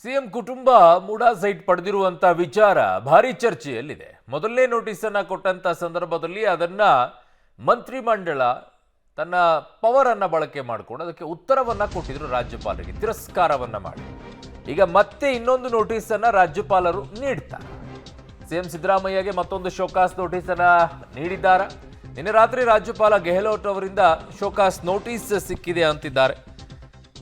CM ಕುಟುಂಬ MUDA site ಪಡೆದಿರುವಂತ ವಿಚಾರ ಭಾರಿ ಚರ್ಚೆಯಲ್ಲಿದೆ. ಮೊದಲನೇ ನೋಟಿಸ್ ಅನ್ನ ಕೊಟ್ಟಂತ ಸಂದರ್ಭದಲ್ಲಿ ಅದನ್ನ ಮಂತ್ರಿಮಂಡಲ ತನ್ನ ಪವರ್ ಅನ್ನ ಬಳಕೆ ಮಾಡಿಕೊಂಡು ಅದಕ್ಕೆ ಉತ್ತರವನ್ನ ಕೊಟ್ಟಿದ್ರು ರಾಜ್ಯಪಾಲರಿಗೆ, ತಿರಸ್ಕಾರವನ್ನ ಮಾಡಿ. ಈಗ ಮತ್ತೆ ಇನ್ನೊಂದು ನೋಟಿಸ್ ಅನ್ನ ರಾಜ್ಯಪಾಲರು ನೀಡ್ತಾರೆ. ಸಿಎಂ ಸಿದ್ದರಾಮಯ್ಯಗೆ ಮತ್ತೊಂದು ಶೋಕಾಸ್ ನೋಟಿಸ್ ಅನ್ನ ನೀಡಿದ್ದಾರೆ. ನಿನ್ನೆ ರಾತ್ರಿ ರಾಜ್ಯಪಾಲ ಗೆಹ್ಲೋಟ್ ಅವರಿಂದ ಶೋಕಾಸ್ ನೋಟಿಸ್ ಸಿಕ್ಕಿದೆ ಅಂತಿದ್ದಾರೆ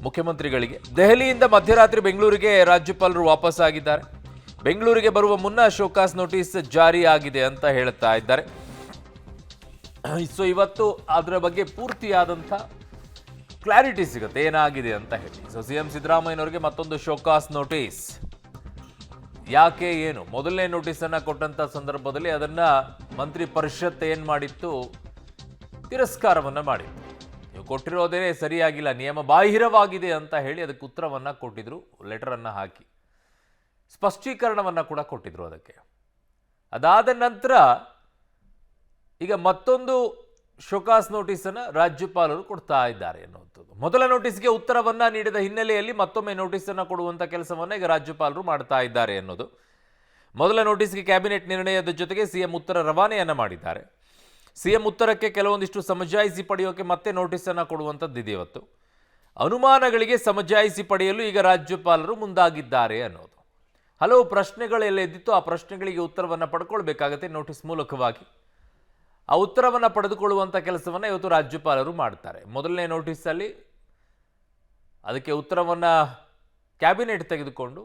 ಮುಖ್ಯಮಂತ್ರಿಗಳಿಗೆ. ದೆಹಲಿಯಿಂದ ಮಧ್ಯರಾತ್ರಿ ಬೆಂಗಳೂರಿಗೆ ರಾಜ್ಯಪಾಲರು ವಾಪಸ್ ಆಗಿದ್ದಾರೆ. ಬೆಂಗಳೂರಿಗೆ ಬರುವ ಮುನ್ನ ಶೋಕಾಸ್ ನೋಟಿಸ್ ಜಾರಿ ಆಗಿದೆ ಅಂತ ಹೇಳ್ತಾ ಇದ್ದಾರೆ. ಸೊ ಇವತ್ತು ಅದರ ಬಗ್ಗೆ ಪೂರ್ತಿಯಾದಂಥ ಕ್ಲಾರಿಟಿ ಸಿಗುತ್ತೆ ಏನಾಗಿದೆ ಅಂತ ಹೇಳಿ. ಸೊ ಸಿಎಂ ಸಿದ್ದರಾಮಯ್ಯನವರಿಗೆ ಮತ್ತೊಂದು ಶೋಕಾಸ್ ನೋಟಿಸ್. ಯಾಕೆ ಏನು? ಮೊದಲನೇ ನೋಟಿಸ್ ಅನ್ನ ಕೊಟ್ಟಂತ ಸಂದರ್ಭದಲ್ಲಿ ಅದನ್ನ ಮಂತ್ರಿ ಪರಿಷತ್ ಏನ್ ಮಾಡಿತ್ತು, ತಿರಸ್ಕಾರವನ್ನ ಮಾಡಿತ್ತು. ನೀವು ಕೊಟ್ಟಿರೋದೇ ಸರಿಯಾಗಿಲ್ಲ, ನಿಯಮ ಬಾಹಿರವಾಗಿದೆ ಅಂತ ಹೇಳಿ ಅದಕ್ಕೆ ಉತ್ತರವನ್ನ ಕೊಟ್ಟಿದ್ರು, ಲೆಟರ್ ಅನ್ನ ಹಾಕಿ ಸ್ಪಷ್ಟೀಕರಣವನ್ನ ಕೂಡ ಕೊಟ್ಟಿದ್ರು ಅದಕ್ಕೆ. ಅದಾದ ನಂತರ ಈಗ ಮತ್ತೊಂದು ಶೋಕಾಸ್ ನೋಟಿಸ್ ಅನ್ನ ರಾಜ್ಯಪಾಲರು ಕೊಡ್ತಾ ಇದ್ದಾರೆ ಅನ್ನುವಂಥದ್ದು. ಮೊದಲ ನೋಟಿಸ್ಗೆ ಉತ್ತರವನ್ನ ನೀಡಿದ ಹಿನ್ನೆಲೆಯಲ್ಲಿ ಮತ್ತೊಮ್ಮೆ ನೋಟಿಸ್ ಅನ್ನ ಕೊಡುವಂತ ಕೆಲಸವನ್ನ ಈಗ ರಾಜ್ಯಪಾಲರು ಮಾಡ್ತಾ ಇದ್ದಾರೆ ಅನ್ನೋದು. ಮೊದಲ ನೋಟಿಸ್ಗೆ ಕ್ಯಾಬಿನೆಟ್ ನಿರ್ಣಯದ ಜೊತೆಗೆ ಸಿಎಂ ಉತ್ತರ ರವಾನೆಯನ್ನ ಮಾಡಿದ್ದಾರೆ. ಸಿಎಂ ಉತ್ತರಕ್ಕೆ ಕೆಲವೊಂದಿಷ್ಟು ಸಮಜಾಯಿಸಿ ಪಡೆಯೋಕೆ ಮತ್ತೆ ನೋಟಿಸ್ ಅನ್ನ ಕೊಡುವಂಥದ್ದು ಇವತ್ತು. ಅನುಮಾನಗಳಿಗೆ ಸಮಜಾಯಿಸಿ ಪಡೆಯಲು ಈಗ ರಾಜ್ಯಪಾಲರು ಮುಂದಾಗಿದ್ದಾರೆ ಅನ್ನೋದು. ಹಲವು ಪ್ರಶ್ನೆಗಳೆಲ್ಲ ಎದ್ದಿತ್ತು, ಆ ಪ್ರಶ್ನೆಗಳಿಗೆ ಉತ್ತರವನ್ನು ಪಡ್ಕೊಳ್ಬೇಕಾಗತ್ತೆ ನೋಟಿಸ್ ಮೂಲಕವಾಗಿ. ಆ ಉತ್ತರವನ್ನು ಪಡೆದುಕೊಳ್ಳುವಂಥ ಕೆಲಸವನ್ನು ಇವತ್ತು ರಾಜ್ಯಪಾಲರು ಮಾಡ್ತಾರೆ. ಮೊದಲನೇ ನೋಟಿಸಲ್ಲಿ ಅದಕ್ಕೆ ಉತ್ತರವನ್ನು ಕ್ಯಾಬಿನೆಟ್ ತೆಗೆದುಕೊಂಡು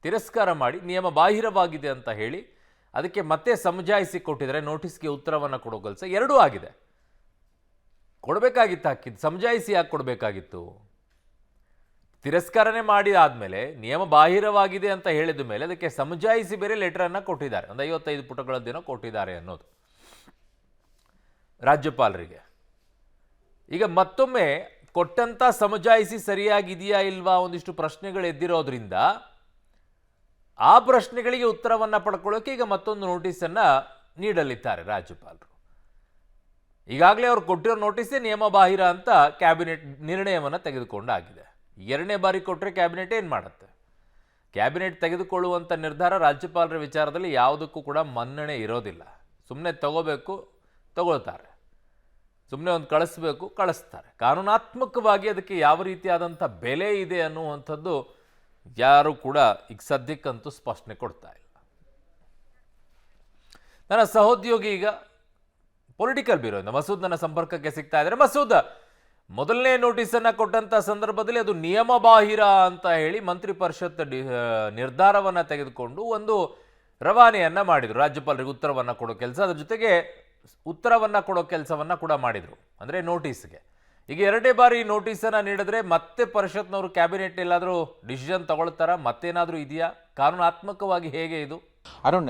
ತಿರಸ್ಕಾರ ಮಾಡಿ ನಿಯಮ ಬಾಹಿರವಾಗಿದೆ ಅಂತ ಹೇಳಿ ಅದಕ್ಕೆ ಮತ್ತೆ ಸಮಜಾಯಿಸಿ ಕೊಟ್ಟಿದ್ದಾರೆ. ನೋಟಿಸ್ಗೆ ಉತ್ತರವನ್ನು ಕೊಡೋ ಕೆಲಸ ಎರಡೂ ಆಗಿದೆ. ಕೊಡಬೇಕಾಗಿತ್ತು, ಹಾಕಿದ್ದು ಸಮಜಾಯಿಸಿ ಯಾಕೆ ಕೊಡಬೇಕಾಗಿತ್ತು? ತಿರಸ್ಕಾರನೇ ಮಾಡಿ ಆದಮೇಲೆ ನಿಯಮ ಬಾಹಿರವಾಗಿದೆ ಅಂತ ಹೇಳಿದ ಮೇಲೆ ಅದಕ್ಕೆ ಸಮಜಾಯಿಸಿ ಬೇರೆ ಲೆಟರನ್ನು ಕೊಟ್ಟಿದ್ದಾರೆ. ಒಂದು 55 ಪುಟಗಳದ್ದೇನೋ ಕೊಟ್ಟಿದ್ದಾರೆ ಅನ್ನೋದು ರಾಜ್ಯಪಾಲರಿಗೆ. ಈಗ ಮತ್ತೊಮ್ಮೆ ಕೊಟ್ಟಂತ ಸಮಜಾಯಿಸಿ ಸರಿಯಾಗಿದೆಯಾ ಇಲ್ವಾ ಒಂದಿಷ್ಟು ಪ್ರಶ್ನೆಗಳು ಎದ್ದಿರೋದ್ರಿಂದ ಆ ಪ್ರಶ್ನೆಗಳಿಗೆ ಉತ್ತರವನ್ನು ಪಡ್ಕೊಳ್ಳೋಕೆ ಈಗ ಮತ್ತೊಂದು ನೋಟಿಸನ್ನು ನೀಡಲಿದ್ದಾರೆ ರಾಜ್ಯಪಾಲರು. ಈಗಾಗಲೇ ಅವರು ಕೊಟ್ಟಿರೋ ನೋಟಿಸೇ ನಿಯಮ ಬಾಹಿರ ಅಂತ ಕ್ಯಾಬಿನೆಟ್ ನಿರ್ಣಯವನ್ನು ತೆಗೆದುಕೊಂಡಾಗಿದೆ. ಎರಡನೇ ಬಾರಿ ಕೊಟ್ಟರೆ ಕ್ಯಾಬಿನೆಟ್ ಏನು ಮಾಡುತ್ತೆ? ಕ್ಯಾಬಿನೆಟ್ ತೆಗೆದುಕೊಳ್ಳುವಂಥ ನಿರ್ಧಾರ ರಾಜ್ಯಪಾಲರ ವಿಚಾರದಲ್ಲಿ ಯಾವುದಕ್ಕೂ ಕೂಡ ಮನ್ನಣೆ ಇರೋದಿಲ್ಲ. ಸುಮ್ಮನೆ ತಗೋಬೇಕು, ತಗೊಳ್ತಾರೆ. ಸುಮ್ಮನೆ ಒಂದು ಕಳಿಸ್ಬೇಕು, ಕಳಿಸ್ತಾರೆ. ಕಾನೂನಾತ್ಮಕವಾಗಿ ಅದಕ್ಕೆ ಯಾವ ರೀತಿಯಾದಂಥ ಬೆಲೆ ಇದೆ ಅನ್ನುವಂಥದ್ದು ಯಾರು ಕೂಡ ಈಗ ಸದ್ಯಕ್ಕಂತೂ ಸ್ಪಷ್ಟನೆ ಕೊಡ್ತಾ ಇಲ್ಲ. ನನ್ನ ಸಹೋದ್ಯೋಗಿ ಈಗ ಪೊಲಿಟಿಕಲ್ ಬ್ಯೂರೋಯಿಂದ ಮಸೂದ್ ನನ್ನ ಸಂಪರ್ಕಕ್ಕೆ ಸಿಗ್ತಾ ಇದ್ದಾರೆ. ಮಸೂದ್, ಮೊದಲನೇ ನೋಟಿಸನ್ನು ಕೊಟ್ಟಂಥ ಸಂದರ್ಭದಲ್ಲಿ ಅದು ನಿಯಮ ಬಾಹಿರ ಅಂತ ಹೇಳಿ ಮಂತ್ರಿ ಪರಿಷತ್ ನಿರ್ಧಾರವನ್ನು ತೆಗೆದುಕೊಂಡು ಒಂದು ರವಾನೆಯನ್ನು ಮಾಡಿದರು. ರಾಜ್ಯಪಾಲರಿಗೆ ಉತ್ತರವನ್ನು ಕೊಡೋ ಕೆಲಸ, ಅದ್ರ ಜೊತೆಗೆ ಉತ್ತರವನ್ನು ಕೊಡೋ ಕೆಲಸವನ್ನು ಕೂಡ ಮಾಡಿದರು, ಅಂದರೆ ನೋಟಿಸ್ಗೆ. ಈಗ ಎರಡನೇ ಬಾರಿ ನೋಟಿಸನ್ನು ನೀಡಿದ್ರೆ ಮತ್ತೆ ಪರಿಷತ್ನವರು ಕ್ಯಾಬಿನೆಟ್ ಎಲ್ಲಾದರೂ ಡಿಸಿಷನ್ ತಗೊಳ್ತಾರ? ಮತ್ತೇನಾದರೂ ಇದೆಯಾ? ಕಾನೂನಾತ್ಮಕವಾಗಿ ಹೇಗೆ ಇದು? ಅರುಣ್,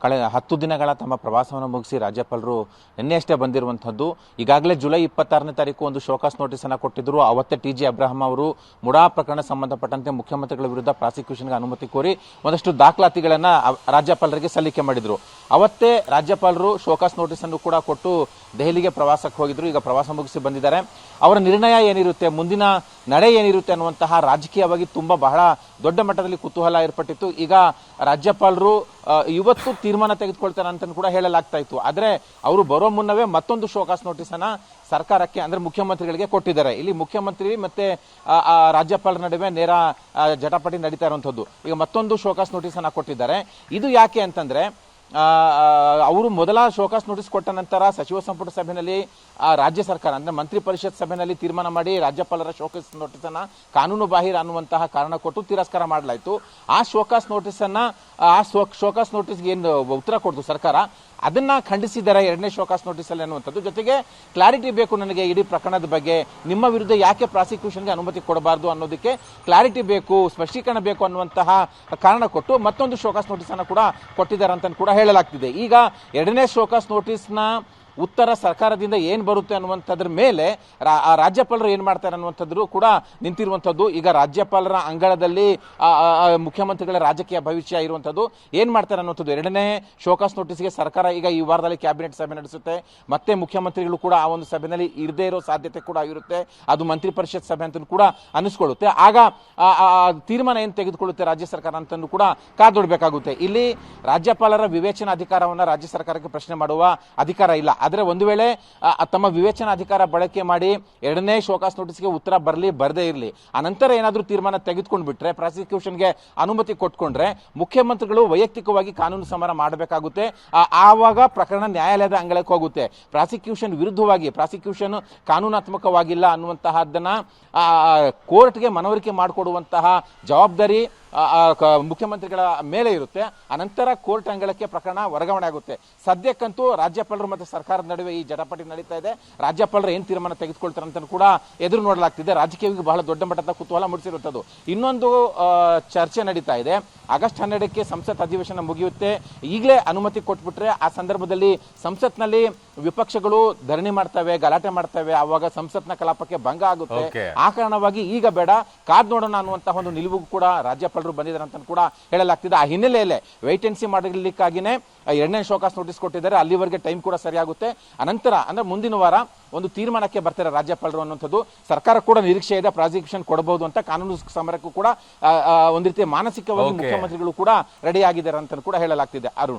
ಕಳೆದ 10 ದಿನಗಳ ತಮ್ಮ ಪ್ರವಾಸವನ್ನು ಮುಗಿಸಿ ರಾಜ್ಯಪಾಲರು ನಿನ್ನೆಯಷ್ಟೇ ಬಂದಿರುವಂಥದ್ದು. ಈಗಾಗಲೇ ಜುಲೈ 26ನೇ ತಾರೀಕು ಒಂದು ಶೋಕಾಸ್ ನೋಟಿಸನ್ನು ಕೊಟ್ಟಿದ್ದರು. ಅವತ್ತೇ TG ಅಬ್ರಹಾಂ ಅವರು ಮುಡಾ ಪ್ರಕರಣ ಸಂಬಂಧಪಟ್ಟಂತೆ ಮುಖ್ಯಮಂತ್ರಿಗಳ ವಿರುದ್ಧ ಪ್ರಾಸಿಕ್ಯೂಷನ್ಗೆ ಅನುಮತಿ ಕೋರಿ ಒಂದಷ್ಟು ದಾಖಲಾತಿಗಳನ್ನು ರಾಜ್ಯಪಾಲರಿಗೆ ಸಲ್ಲಿಕೆ ಮಾಡಿದರು. ಅವತ್ತೇ ರಾಜ್ಯಪಾಲರು ಶೋಕಾಸ್ ನೋಟಿಸನ್ನು ಕೂಡ ಕೊಟ್ಟು ದೆಹಲಿಗೆ ಪ್ರವಾಸಕ್ಕೆ ಹೋಗಿದ್ರು. ಈಗ ಪ್ರವಾಸ ಮುಗಿಸಿ ಬಂದಿದ್ದಾರೆ. ಅವರ ನಿರ್ಣಯ ಏನಿರುತ್ತೆ, ಮುಂದಿನ ನಡೆ ಏನಿರುತ್ತೆ ಅನ್ನುವಂತಹ ರಾಜಕೀಯವಾಗಿ ಬಹಳ ದೊಡ್ಡ ಮಟ್ಟದಲ್ಲಿ ಕುತೂಹಲ ಏರ್ಪಟ್ಟಿತ್ತು. ಈಗ ರಾಜ್ಯಪಾಲರು ಇವತ್ತು ತೀರ್ಮಾನ ತೆಗೆದುಕೊಳ್ತಾರೆ ಅಂತ ಕೂಡ ಹೇಳಲಾಗ್ತಾ ಇತ್ತು. ಆದರೆ ಅವರು ಬರೋ ಮುನ್ನವೇ ಮತ್ತೊಂದು ಶೋಕಾಸ್ ನೋಟಿಸ್ ಅನ್ನ ಸರ್ಕಾರಕ್ಕೆ, ಅಂದ್ರೆ ಮುಖ್ಯಮಂತ್ರಿಗಳಿಗೆ ಕೊಟ್ಟಿದ್ದಾರೆ. ಇಲ್ಲಿ ಮುಖ್ಯಮಂತ್ರಿ ಮತ್ತೆ ರಾಜ್ಯಪಾಲರ ನಡುವೆ ನೇರ ಜಟಾಪಟಿ ನಡೀತಾ ಇರುವಂತದ್ದು. ಈಗ ಮತ್ತೊಂದು ಶೋಕಾಸ್ ನೋಟಿಸ್ ಅನ್ನ ಕೊಟ್ಟಿದ್ದಾರೆ. ಇದು ಯಾಕೆ ಅಂತಂದ್ರೆ ಅವರು ಮೊದಲ ಶೋಕಾಸ್ ನೋಟಿಸ್ ಕೊಟ್ಟ ನಂತರ ಸಚಿವ ಸಂಪುಟ ಸಭೆಯಲ್ಲಿ ರಾಜ್ಯ ಸರ್ಕಾರ ಅಂದ್ರೆ ಮಂತ್ರಿ ಪರಿಷತ್ ಸಭೆಯಲ್ಲಿ ತೀರ್ಮಾನ ಮಾಡಿ ರಾಜ್ಯಪಾಲರ ಶೋಕಾಸ್ ನೋಟಿಸ್ ಅನ್ನ ಕಾನೂನು ಬಾಹಿರ ಅನ್ನುವಂತಹ ಕಾರಣ ಕೊಟ್ಟು ತಿರಸ್ಕಾರ ಮಾಡಲಾಯಿತು. ಆ ಶೋಕಾಸ್ ನೋಟಿಸ್ ಅನ್ನ ಶೋಕಾಸ್ ನೋಟಿಸ್ಗೆ ಏನು ಉತ್ತರ ಕೊಡ್ತು ಸರ್ಕಾರ, ಅದನ್ನ ಖಂಡಿಸಿದ್ದಾರೆ ಎರಡನೇ ಶೋಕಾಸ್ ನೋಟಿಸ್ ಅಲ್ಲಿ ಅನ್ನುವಂಥದ್ದು. ಜೊತೆಗೆ ಕ್ಲಾರಿಟಿ ಬೇಕು ನನಗೆ ಇಡೀ ಪ್ರಕರಣದ ಬಗ್ಗೆ, ನಿಮ್ಮ ವಿರುದ್ಧ ಯಾಕೆ ಪ್ರಾಸಿಕ್ಯೂಷನ್ಗೆ ಅನುಮತಿ ಕೊಡಬಾರದು ಅನ್ನೋದಕ್ಕೆ ಕ್ಲಾರಿಟಿ ಬೇಕು, ಸ್ಪಷ್ಟೀಕರಣ ಬೇಕು ಅನ್ನುವಂತಹ ಕಾರಣ ಕೊಟ್ಟು ಮತ್ತೊಂದು ಶೋಕಾಸ್ ನೋಟಿಸ್ ಅನ್ನು ಕೂಡ ಕೊಟ್ಟಿದ್ದಾರೆ ಅಂತ ಕೂಡ ಹೇಳಲಾಗ್ತಿದೆ. ಈಗ ಎರಡನೇ ಶೋಕಾಸ್ ನೋಟಿಸ್ನ ಉತ್ತರ ಸರ್ಕಾರದಿಂದ ಏನ್ ಬರುತ್ತೆ ಅನ್ನುವಂಥದ್ರ ಮೇಲೆ ರಾಜ್ಯಪಾಲರು ಏನ್ ಮಾಡ್ತಾರೆ ಅನ್ನುವಂಥದ್ದು ಕೂಡ ನಿಂತಿರುವಂಥದ್ದು. ಈಗ ರಾಜ್ಯಪಾಲರ ಅಂಗಳದಲ್ಲಿ ಮುಖ್ಯಮಂತ್ರಿಗಳ ರಾಜಕೀಯ ಭವಿಷ್ಯ ಇರುವಂಥದ್ದು. ಏನ್ ಮಾಡ್ತಾರೆ ಅನ್ನುವಂಥದ್ದು ಎರಡನೇ ಶೋಕಾಸ್ ನೋಟಿಸ್ಗೆ ಸರ್ಕಾರ ಈಗ ಈ ವಾರದಲ್ಲಿ ಕ್ಯಾಬಿನೆಟ್ ಸಭೆ ನಡೆಸುತ್ತೆ. ಮತ್ತೆ ಮುಖ್ಯಮಂತ್ರಿಗಳು ಕೂಡ ಆ ಒಂದು ಸಭೆಯಲ್ಲಿ ಇರದೇ ಇರೋ ಸಾಧ್ಯತೆ ಕೂಡ ಇರುತ್ತೆ. ಅದು ಮಂತ್ರಿ ಪರಿಷತ್ ಸಭೆ ಅಂತ ಕೂಡ ಅನಿಸ್ಕೊಳ್ಳುತ್ತೆ. ಆಗ ತೀರ್ಮಾನ ಏನ್ ತೆಗೆದುಕೊಳ್ಳುತ್ತೆ ರಾಜ್ಯ ಸರ್ಕಾರ ಅಂತಂದು ಕೂಡ ಕಾದೊಡ್ಬೇಕಾಗುತ್ತೆ. ಇಲ್ಲಿ ರಾಜ್ಯಪಾಲರ ವಿವೇಚನಾ ಅಧಿಕಾರವನ್ನ ರಾಜ್ಯ ಸರ್ಕಾರಕ್ಕೆ ಪ್ರಶ್ನೆ ಮಾಡುವ ಅಧಿಕಾರ ಇಲ್ಲ. ಆದ್ರೆ ಒಂದು ವೇಳೆ ತಮ್ಮ ವಿವೇಚನಾ ಅಧಿಕಾರ ಬಳಕೆ ಮಾಡಿ ಎರಡನೇ ಶೋಕಾಸ್ ನೋಟಿಸ್ಗೆ ಉತ್ತರ ಬರಲಿ ಬರದೇ ಇರಲಿ ಅನಂತರ ಏನಾದ್ರೂ ತೀರ್ಮಾನ ತೆಗೆದುಕೊಂಡು ಬಿಟ್ರೆ ಪ್ರಾಸಿಕ್ಯೂಷನ್ಗೆ ಅನುಮತಿ ಕೊಟ್ಕೊಂಡ್ರೆ ಮುಖ್ಯಮಂತ್ರಿಗಳು ವೈಯಕ್ತಿಕವಾಗಿ ಕಾನೂನು ಸಮರ ಮಾಡಬೇಕಾಗುತ್ತೆ. ಆವಾಗ ಪ್ರಕರಣ ನ್ಯಾಯಾಲಯದ ಅಂಗಳಕ್ಕೆ ಹೋಗುತ್ತೆ. ಪ್ರಾಸಿಕ್ಯೂಷನ್ ವಿರುದ್ಧವಾಗಿ ಪ್ರಾಸಿಕ್ಯೂಷನ್ ಕಾನೂನಾತ್ಮಕವಾಗಿಲ್ಲ ಅನ್ನುವಂತಹದ್ದನ್ನ ಕೋರ್ಟ್ಗೆ ಮನವರಿಕೆ ಮಾಡಿಕೊಡುವಂತಹ ಜವಾಬ್ದಾರಿ ಮುಖ್ಯಮಂತ್ರಿಗಳ ಮೇಲೆ ಇರುತ್ತೆ. ಅನಂತರ ಕೋರ್ಟ್ ಅಂಗಳಕ್ಕೆ ಪ್ರಕರಣ ವರ್ಗಾವಣೆ ಆಗುತ್ತೆ. ಸದ್ಯಕ್ಕಂತೂ ರಾಜ್ಯಪಾಲರು ಮತ್ತು ಸರ್ಕಾರದ ನಡುವೆ ಈ ಜಟಾಪಟಿ ನಡೀತಾ ಇದೆ. ರಾಜ್ಯಪಾಲರು ಏನ್ ತೀರ್ಮಾನ ತೆಗೆದುಕೊಳ್ತಾರೆ ಅಂತ ಕೂಡ ಎದುರು ನೋಡಲಾಗ್ತಿದೆ. ರಾಜಕೀಯವಾಗಿ ಬಹಳ ದೊಡ್ಡ ಮಟ್ಟದ ಕುತೂಹಲ ಮೂಡಿಸಿರುತ್ತದೆ. ಇನ್ನೊಂದು ಚರ್ಚೆ ನಡೀತಾ ಇದೆ. ಆಗಸ್ಟ್ 12ಕ್ಕೆ ಸಂಸತ್ ಅಧಿವೇಶನ ಮುಗಿಯುತ್ತೆ. ಈಗಲೇ ಅನುಮತಿ ಕೊಟ್ಬಿಟ್ರೆ ಆ ಸಂದರ್ಭದಲ್ಲಿ ಸಂಸತ್ನಲ್ಲಿ ವಿಪಕ್ಷಗಳು ಧರಣಿ ಮಾಡ್ತವೆ, ಗಲಾಟೆ ಮಾಡ್ತವೆ. ಆವಾಗ ಸಂಸತ್ನ ಕಲಾಪಕ್ಕೆ ಭಂಗ ಆಗುತ್ತೆ. ಆ ಕಾರಣವಾಗಿ ಈಗ ಬೇಡ, ಕಾದ್ ನೋಡೋಣ ಅನ್ನುವಂತಹ ಒಂದು ನಿಲುವು ಕೂಡ ರಾಜ್ಯಪಾಲರು ಬಂದಿದ್ದಾರೆ ಅಂತ ಕೂಡ ಹೇಳಲಾಗ್ತಿದೆ. ಆ ಹಿನ್ನೆಲೆಯಲ್ಲೇ ವೈಟ್ ಅಂಡ್ ಸಿ ಮಾಡಲಿಕ್ಕಾಗಿನೇ ಎರಡನೇ ಶೋಕಾಸ್ ನೋಟಿಸ್ ಕೊಟ್ಟಿದ್ದಾರೆ. ಅಲ್ಲಿವರೆಗೆ ಟೈಮ್ ಕೂಡ ಸರಿಯಾಗುತ್ತೆ. ಅನಂತರ ಅಂದ್ರೆ ಮುಂದಿನ ವಾರ ಒಂದು ತೀರ್ಮಾನಕ್ಕೆ ಬರ್ತಾರೆ ರಾಜ್ಯಪಾಲರು ಅನ್ನುವಂಥದ್ದು. ಸರ್ಕಾರ ಕೂಡ ನಿರೀಕ್ಷೆ ಇದೆ ಪ್ರಾಸಿಕ್ಯೂಷನ್ ಕೊಡಬಹುದು ಅಂತ. ಕಾನೂನು ಸಮರಕ್ಕೂ ಕೂಡ ಒಂದ್ ರೀತಿ ಮಾನಸಿಕವಾಗಿ ಮುಖ್ಯಮಂತ್ರಿಗಳು ಕೂಡ ರೆಡಿ ಆಗಿದ್ದಾರೆ ಅಂತ ಕೂಡ ಹೇಳಲಾಗ್ತಿದೆ. ಅರುಣ್.